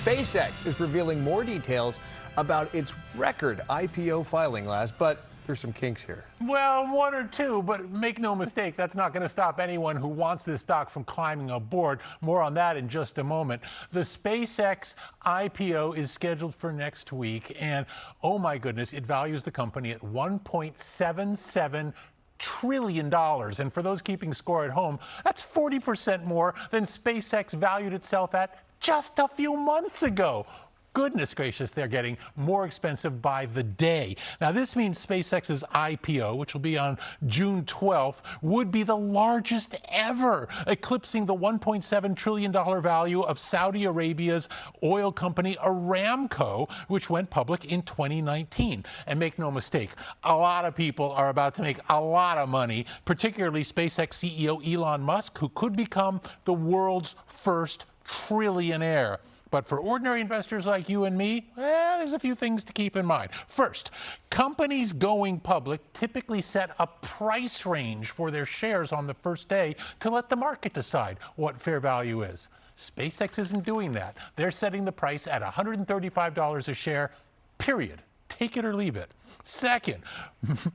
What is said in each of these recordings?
SpaceX is revealing more details about its record IPO filing last, but there's some kinks here. Well, one or two, but make no mistake, that's not going to stop anyone who wants this stock from climbing aboard. More on that in just a moment. The SpaceX IPO is scheduled for next week, and oh my goodness, it values the company at $1.77 trillion. And for those keeping score at home, that's 40% more than SpaceX valued itself at just a few months ago. Goodness gracious, they're getting more expensive by the day. Now, this means SpaceX's IPO, which will be on June 12th, would be the largest ever, eclipsing the $1.7 trillion value of Saudi Arabia's oil company Aramco, which went public in 2019. And make no mistake, a lot of people are about to make a lot of money, particularly SpaceX CEO Elon Musk, who could become the world's first trillionaire. But for ordinary investors like you and me, there's a few things to keep in mind. First, companies going public typically set a price range for their shares on the first day to let the market decide what fair value is. SpaceX isn't doing that. They're setting the price at $135 a share, period. Take it or leave it. Second,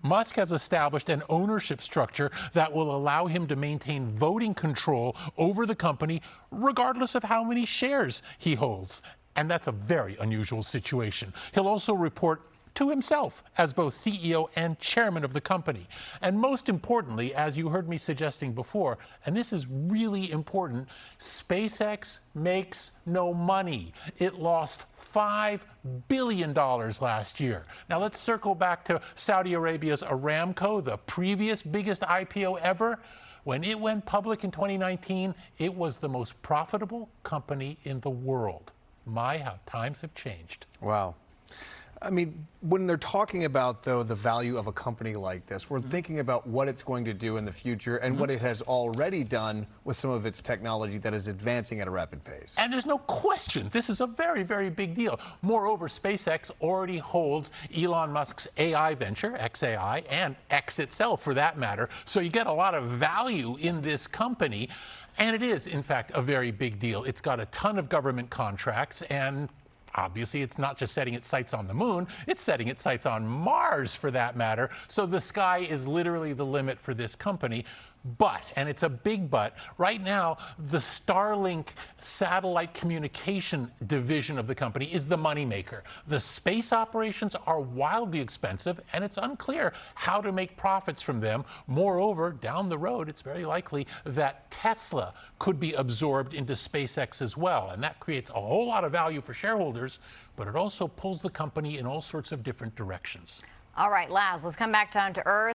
Musk has established an ownership structure that will allow him to maintain voting control over the company regardless of how many shares he holds. And that's a very unusual situation. He'll also report to himself as both CEO and chairman of the company. And most importantly, as you heard me suggesting before, and this is really important, SpaceX makes no money. It lost $5 billion last year. Now let's circle back to Saudi Arabia's Aramco, the previous biggest IPO ever. When it went public in 2019, it was the most profitable company in the world. My, how times have changed. Wow. I mean, when they're talking about, though, the value of a company like this, we're thinking about what it's going to do in the future and what it has already done with some of its technology that is advancing at a rapid pace. And there's no question, this is a very, very big deal. Moreover, SpaceX already holds Elon Musk's AI venture, XAI, and X itself, for that matter. So you get a lot of value in this company. And it is, in fact, a very big deal. It's got a ton of government contracts, and obviously, it's not just setting its sights on the moon, it's setting its sights on Mars, for that matter. So the sky is literally the limit for this company. But, and it's a big but, right now, the Starlink satellite communication division of the company is the moneymaker. The space operations are wildly expensive, and it's unclear how to make profits from them. Moreover, down the road, it's very likely that Tesla could be absorbed into SpaceX as well, and that creates a whole lot of value for shareholders, but it also pulls the company in all sorts of different directions. All right, Laz, let's come back down to earth.